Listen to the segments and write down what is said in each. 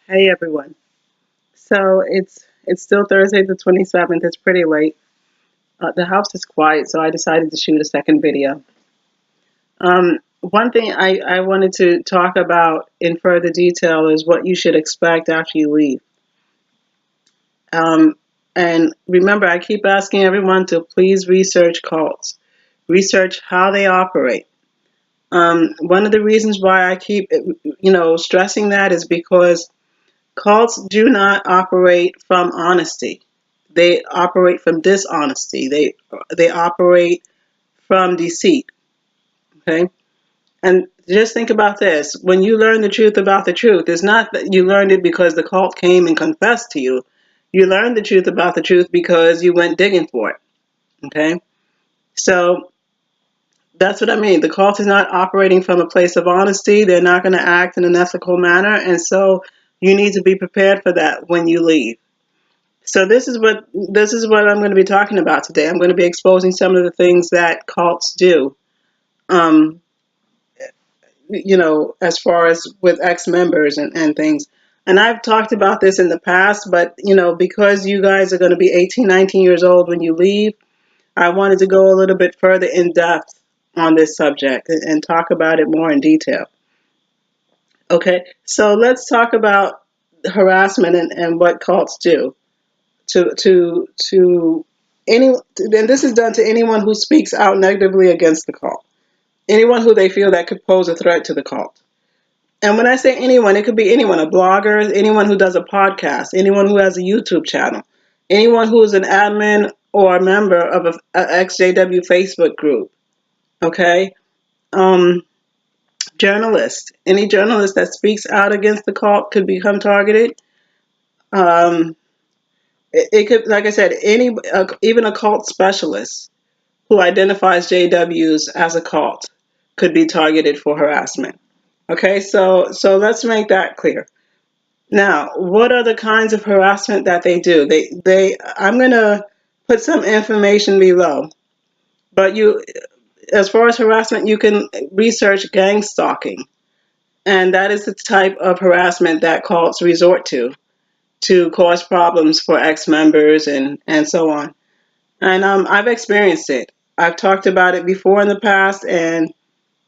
Hey everyone. So it's still Thursday the 27th. It's pretty late. The house is quiet, so I decided to shoot a second video. One thing I wanted to talk about in further detail is what you should expect after you leave. And remember, I keep asking everyone to please research cults, research how they operate. One of the reasons why I keep, stressing that is because cults do not operate from honesty. They operate from dishonesty. They operate from deceit. Okay? And just think about this. When you learn the truth about the truth, it's not that you learned it because the cult came and confessed to you. You learned the truth about the truth because you went digging for it. Okay? So that's what I mean. The cult is not operating from a place of honesty. They're not going to act in an ethical manner. And so you need to be prepared for that when you leave. So this is what I'm going to be talking about today. I'm going to be exposing some of the things that cults do. Um, as far as with ex-members and things. And I've talked about this in the past, but because you guys are going to be 18, 19 years old when you leave, I wanted to go a little bit further in depth on this subject and talk about it more in detail. Okay, so let's talk about harassment and what cults do to any, and this is done to anyone who speaks out negatively against the cult, anyone who they feel that could pose a threat to the cult. And when I say anyone, it could be anyone, a blogger, anyone who does a podcast, anyone who has a YouTube channel, anyone who is an admin or a member of a XJW Facebook group. Okay, um, journalists, any journalist that speaks out against the cult could become targeted. Um, it could, like I said, even a cult specialist who identifies JWs as a cult could be targeted for harassment. Okay, so let's make that clear. Now, what are the kinds of harassment that they do? They I'm gonna put some information below, but as far as harassment, you can research gang stalking, and that is the type of harassment that cults resort to cause problems for ex-members and so on. And I've experienced it. I've talked about it before in the past, and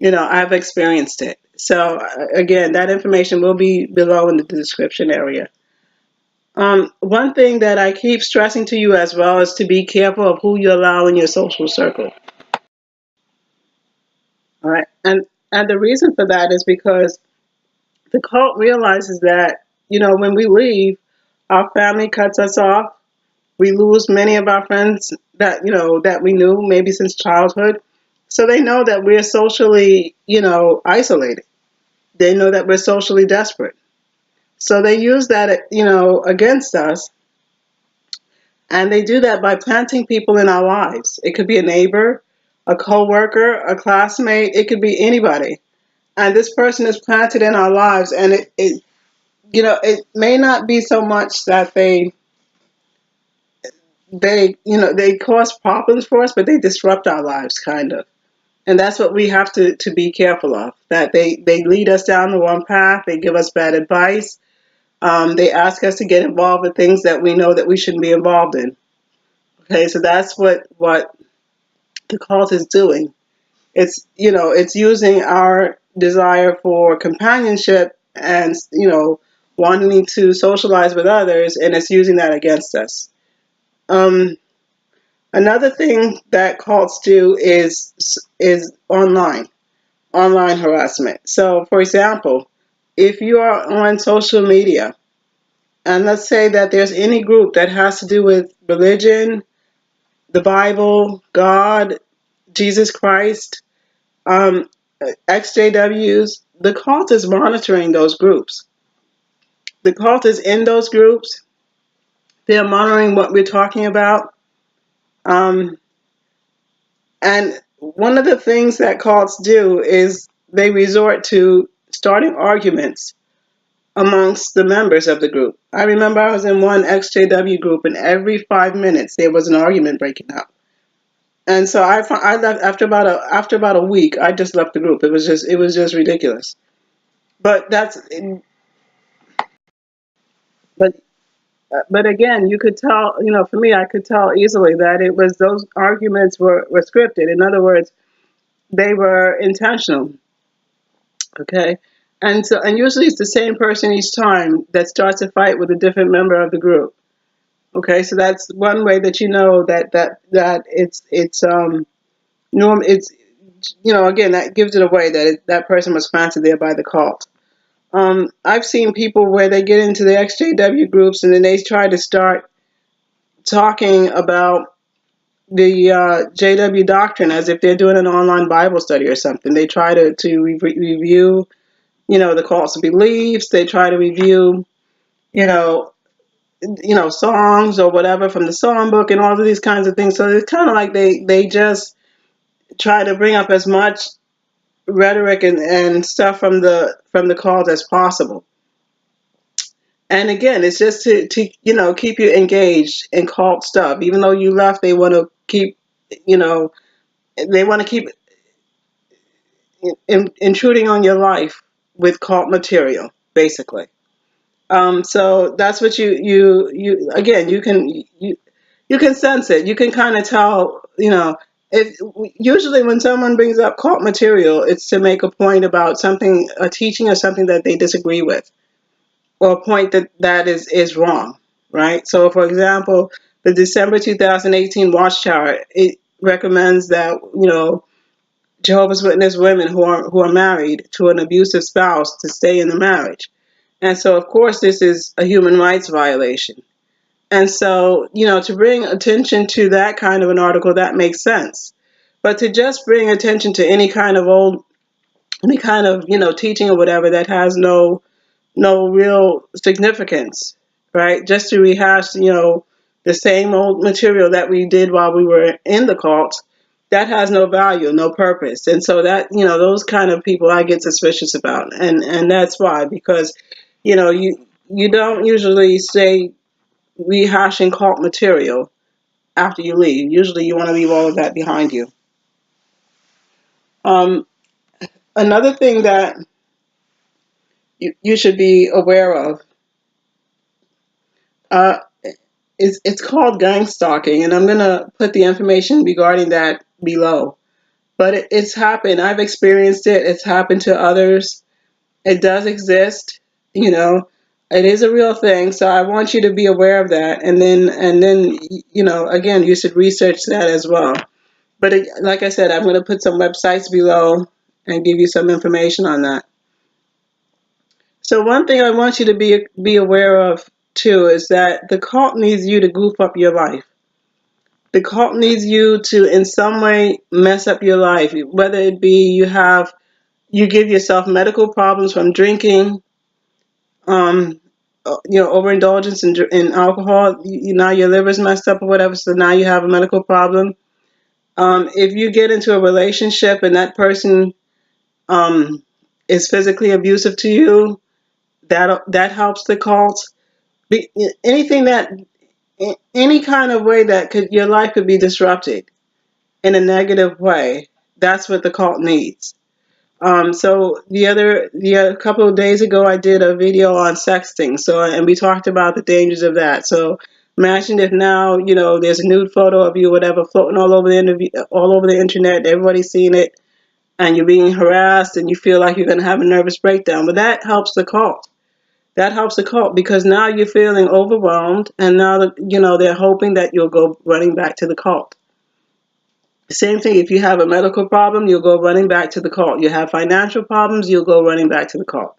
I've experienced it. So again, that information will be below in the description area. One thing that I keep stressing to you as well is to be careful of who you allow in your social circle. All right, and the reason for that is because the cult realizes that when we leave, our family cuts us off. We lose many of our friends that we knew maybe since childhood. So they know that we're socially isolated. They know that we're socially desperate. So they use that against us. And they do that by planting people in our lives. It could be a neighbor, a coworker, a classmate. It could be anybody. And this person is planted in our lives, and it may not be so much that they cause problems for us, but they disrupt our lives, kind of. And that's what we have to be careful of. That they lead us down the wrong path. They give us bad advice. They ask us to get involved with things that we know that we shouldn't be involved in. Okay, so that's what the cult is doing. It's using our desire for companionship and wanting to socialize with others, and it's using that against us. Um, Another thing that cults do is online harassment. So, for example, if you are on social media, and let's say that there's any group that has to do with religion, the Bible, God, Jesus Christ, um, XJWs, the cult is monitoring those groups. The cult is in those groups. They're monitoring what we're talking about. Um, and one of the things that cults do is they resort to starting arguments amongst the members of the group. I remember I was in one XJW group, and every 5 minutes there was an argument breaking out. And so I left after about a week. I just left the group. It was just ridiculous. But But but again, you could tell, for me, I could tell easily that it was those arguments were scripted. In other words, they were intentional. Okay. And usually it's the same person each time that starts a fight with a different member of the group. Okay, so that's one way that you know that it's norm. It's, again, that gives it away that that person was planted there by the cult. I've seen people where they get into the XJW groups and then they try to start talking about the JW doctrine as if they're doing an online Bible study or something. They try to review, the cult's beliefs. They try to review, you know, songs or whatever from the song book and all of these kinds of things. So it's kind of like they just try to bring up as much rhetoric and stuff from the cult as possible. And again, it's just to keep you engaged in cult stuff. Even though you left, they want to keep, you know they want to keep intruding on your life with cult material, basically. So that's what you again, you can sense it. You can kind of tell, if usually when someone brings up cult material, it's to make a point about something, a teaching or something that they disagree with, or a point that is wrong, right? So, for example, the December 2018 Watchtower, it recommends that, Jehovah's Witness women who are married to an abusive spouse to stay in the marriage. And so, of course, this is a human rights violation. And so, to bring attention to that kind of an article, that makes sense. But to just bring attention to any kind of, teaching or whatever that has no real significance, right? Just to rehash, the same old material that we did while we were in the cult, that has no value, no purpose. And so that, those kind of people I get suspicious about. And that's why, because, you don't usually say rehashing cult material after you leave. Usually you want to leave all of that behind you. Um, Another thing that you should be aware of, uh, it's called Gangstalking, and I'm going to put the information regarding that below. But it's happened. I've experienced it. It's happened to others. It does exist. It is a real thing. So I want you to be aware of that. And then, again, you should research that as well. But like I said, I'm going to put some websites below and give you some information on that. So one thing I want you to be aware of too is that the cult needs you to goof up your life. The cult needs you to in some way mess up your life, whether it be you give yourself medical problems from drinking, overindulgence in alcohol. Now your liver's messed up or whatever, so now you have a medical problem. If you get into a relationship and that person is physically abusive to you, that helps the cult. Anything that, any kind of way that your life could be disrupted in a negative way, that's what the cult needs. So the couple of days ago, I did a video on sexting. And we talked about the dangers of that. So imagine if now, there's a nude photo of you, whatever, floating all over the internet. Everybody's seeing it, and you're being harassed, and you feel like you're going to have a nervous breakdown. But that helps the cult. That helps the cult because now you're feeling overwhelmed, and now they're hoping that you'll go running back to the cult. Same thing, if you have a medical problem, you'll go running back to the cult. You have financial problems, you'll go running back to the cult.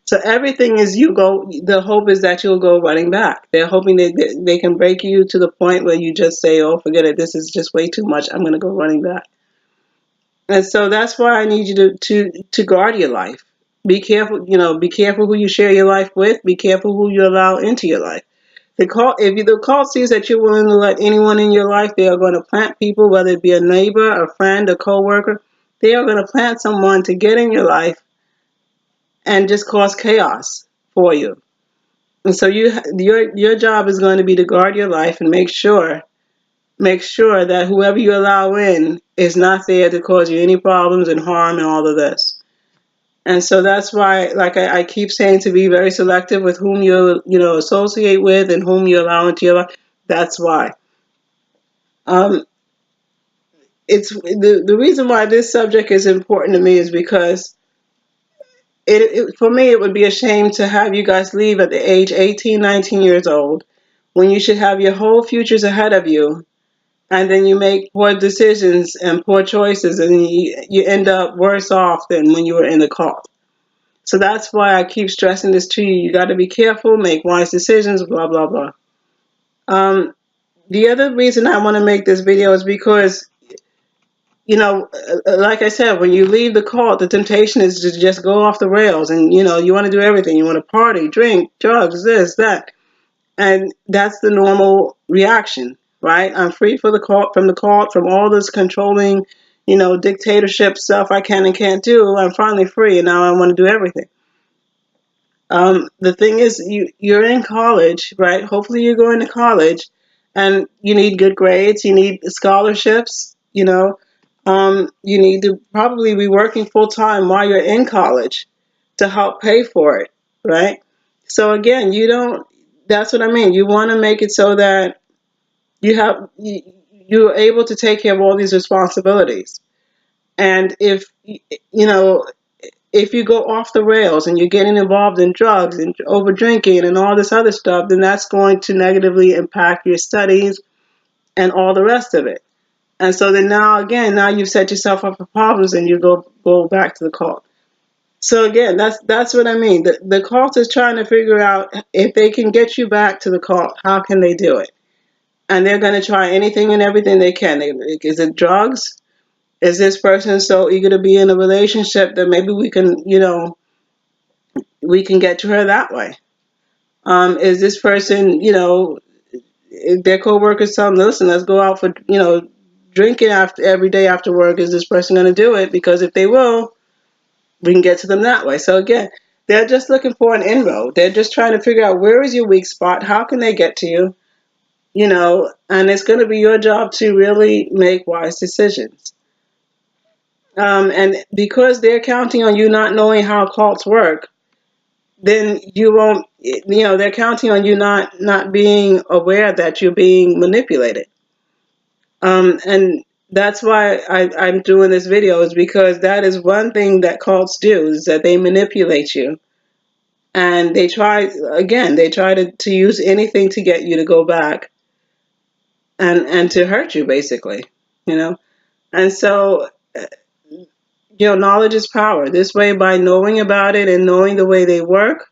So everything is the hope is that you'll go running back. They're hoping they can break you to the point where you just say, oh, forget it, this is just way too much, I'm going to go running back. And so that's why I need you to guard your life. Be careful, be careful who you share your life with. Be careful who you allow into your life. If the cult sees that you're willing to let anyone in your life, they are going to plant people, whether it be a neighbor, a friend, a coworker. They are going to plant someone to get in your life and just cause chaos for you. And so your job is going to be to guard your life and make sure that whoever you allow in is not there to cause you any problems and harm and all of this. And so that's why, like I keep saying, to be very selective with whom you associate with and whom you allow into your life. That's why. Um, it's the reason why this subject is important to me is because for me, it would be a shame to have you guys leave at the age 18, 19 years old when you should have your whole futures ahead of you. And then you make poor decisions and poor choices, and you end up worse off than when you were in the cult. So that's why I keep stressing this to you. You got to be careful, make wise decisions, blah, blah, blah. The other reason I want to make this video is because, like I said, when you leave the cult, the temptation is to just go off the rails, and, you want to do everything. You want to party, drink, drugs, this, that. And that's the normal reaction, right? I'm free from the cult, from all this controlling, dictatorship stuff I can and can't do. I'm finally free, and now I want to do everything. The thing is, you're in college, right? Hopefully you're going to college, and you need good grades. You need scholarships. You need to probably be working full time while you're in college to help pay for it, right? So again, you don't. That's what I mean. You want to make it so that you're able to take care of all these responsibilities. And if you go off the rails and you're getting involved in drugs and over drinking and all this other stuff, then that's going to negatively impact your studies and all the rest of it. And so then now you've set yourself up for problems, and you go back to the cult. So again, that's what I mean. The cult is trying to figure out if they can get you back to the cult, how can they do it? And they're going to try anything and everything they can. Is it drugs? Is this person so eager to be in a relationship that maybe we can get to her that way? Is this person, if their coworkers tell them, listen, let's go out for, drinking every day after work, is this person going to do it? Because if they will, we can get to them that way. So again, they're just looking for an inroad. They're just trying to figure out, where is your weak spot? How can they get to you? And it's going to be your job to really make wise decisions. And because they're counting on you not knowing how cults work, then you won't, they're counting on you not being aware that you're being manipulated. And that's why I'm doing this video, is because that is one thing that cults do, is that they manipulate you. And they try to use anything to get you to go back and to hurt you, basically, And so, knowledge is power. This way, by knowing about it and knowing the way they work,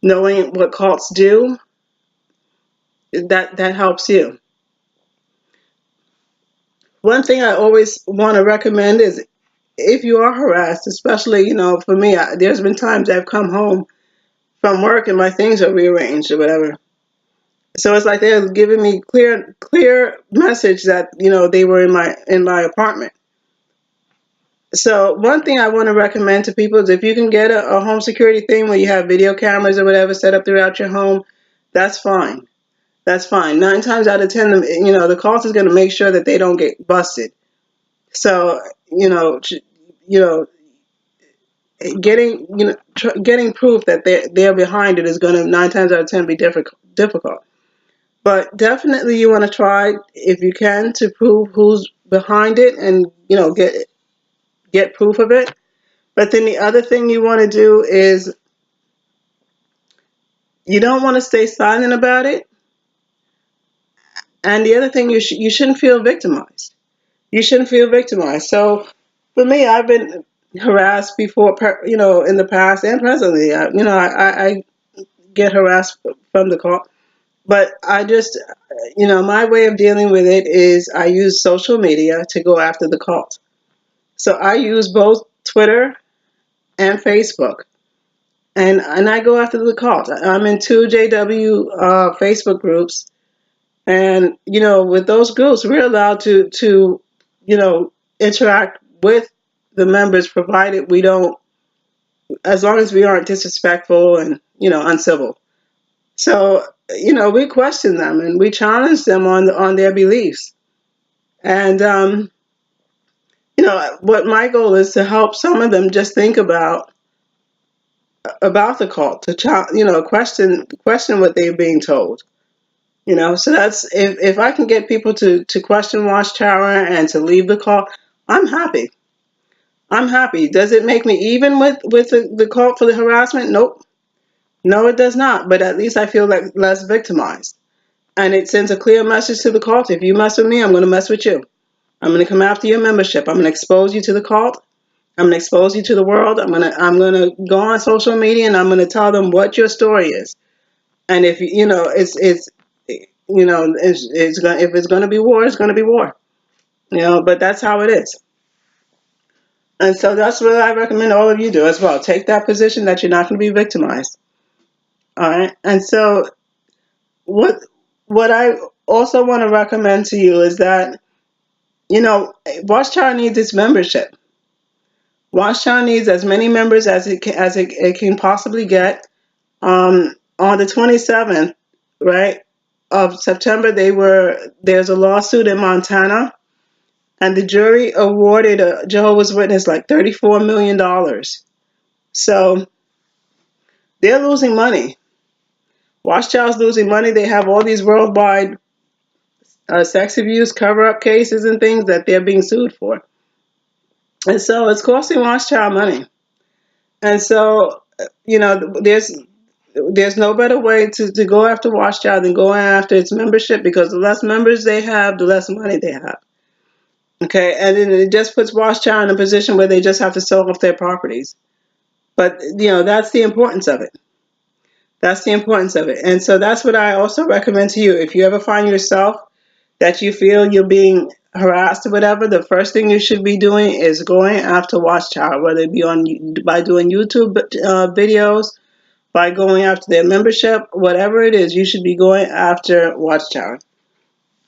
knowing what cults do, that helps you. One thing I always want to recommend is, if you are harassed, especially, for me, there's been times I've come home from work and my things are rearranged or whatever. So it's like they're giving me clear message that, they were in my apartment. So one thing I want to recommend to people is, if you can get a home security thing where you have video cameras or whatever set up throughout your home, that's fine. That's fine. 9 times out of 10, the cult is going to make sure that they don't get busted. So, getting getting proof that they're behind it is going to 9 times out of 10 be difficult. But definitely you want to try, if you can, to prove who's behind it, and get proof of it. But then the other thing you want to do is, you don't want to stay silent about it. And the other thing, you shouldn't feel victimized. You shouldn't feel victimized. So for me, I've been harassed before, in the past and presently. I get harassed from the call. But I just, my way of dealing with it is, I use social media to go after the cult. So I use both Twitter and Facebook. And I go after the cult. I'm in 2 JW Facebook groups. And, with those groups, we're allowed to interact with the members, provided we don't, as long as we aren't disrespectful and, uncivil. So, we question them and we challenge them on their beliefs. And, what my goal is to help some of them just think about about the cult, to question what they're being told. So that's, if I can get people to question Watchtower and to leave the cult, I'm happy. I'm happy. Does it make me even with the cult for the harassment? Nope. No, it does not. But at least I feel like less victimized. And it sends a clear message to the cult. If you mess with me, I'm going to mess with you. I'm going to come after your membership. I'm going to expose you to the cult. I'm going to expose you to the world. I'm going to go on social media and I'm going to tell them what your story is. And if it's going, if it's going to be war, it's going to be war. But that's how it is. And so that's what I recommend all of you do as well. Take that position that you're not going to be victimized. All right. And so what I also want to recommend to you is that, Watchtower needs its membership. Watchtower needs as many members as it can possibly get. On the 27th, right, of September, there's a lawsuit in Montana, and the jury awarded a Jehovah's Witness like $34 million. So they're losing money. Watchtower's losing money. They have all these worldwide sex abuse cover-up cases and things that they're being sued for. And so it's costing Watchtower money. And so, there's no better way to go after Watchtower than going after its membership, because the less members they have, the less money they have. Okay, and then it just puts Watchtower in a position where they just have to sell off their properties. But, that's the importance of it. That's the importance of it. And so that's what I also recommend to you. If you ever find yourself that you feel you're being harassed or whatever, the first thing you should be doing is going after Watchtower, whether it be by doing YouTube videos, by going after their membership, whatever it is, you should be going after Watchtower.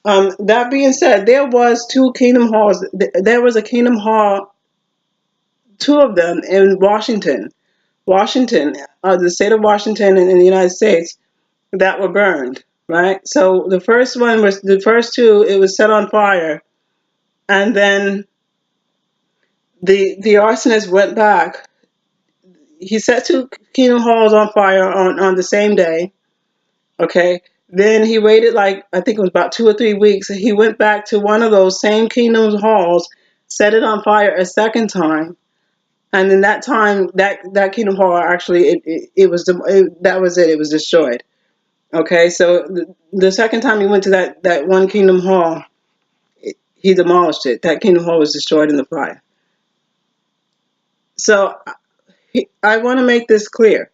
That being said, there was two Kingdom Halls. There was a Kingdom Hall, two of them in Washington, the state of Washington in the United States, that were burned. Right. So the first two. It was set on fire, and then the arsonist went back. He set two Kingdom Halls on fire on the same day. Okay. Then he waited, like, I think it was about 2 or 3 weeks. He went back to one of those same Kingdom Halls, set it on fire a second time. And then that time, that Kingdom Hall, actually, that was it. It was destroyed. Okay. So the second time he went to that one Kingdom Hall, he demolished it. That Kingdom Hall was destroyed in the fire. So I want to make this clear.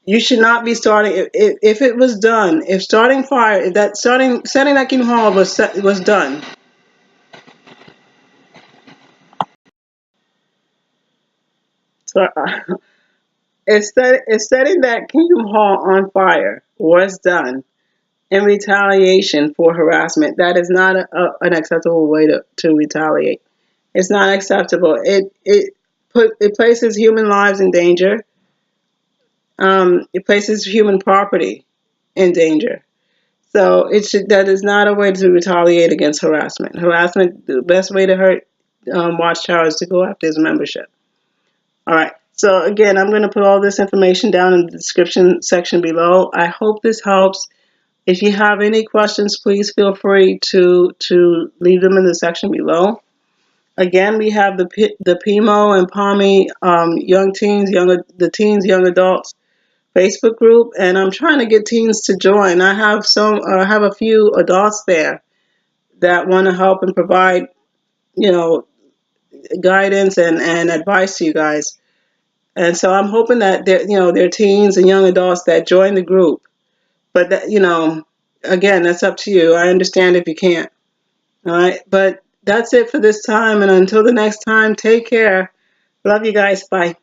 You should not be starting, if it was done, if starting fire, if that setting that Kingdom Hall was done. So if setting that Kingdom Hall on fire was done in retaliation for harassment, that is not an acceptable way to retaliate. It's not acceptable. It places human lives in danger. It places human property in danger. So that is not a way to retaliate against harassment. Harassment, the best way to hurt Watchtower is to go after his membership. All right. So again, I'm going to put all this information down in the description section below. I hope this helps. If you have any questions, please feel free to leave them in the section below. Again, we have the PIMO and POMI the teens, young adults Facebook group, and I'm trying to get teens to join. I have a few adults there that want to help and provide, guidance and advice to you guys. And so I'm hoping that they're teens and young adults that join the group. But that, again, that's up to you. I understand if you can't. All right, but that's it for this time. And until the next time, take care. Love you guys. Bye.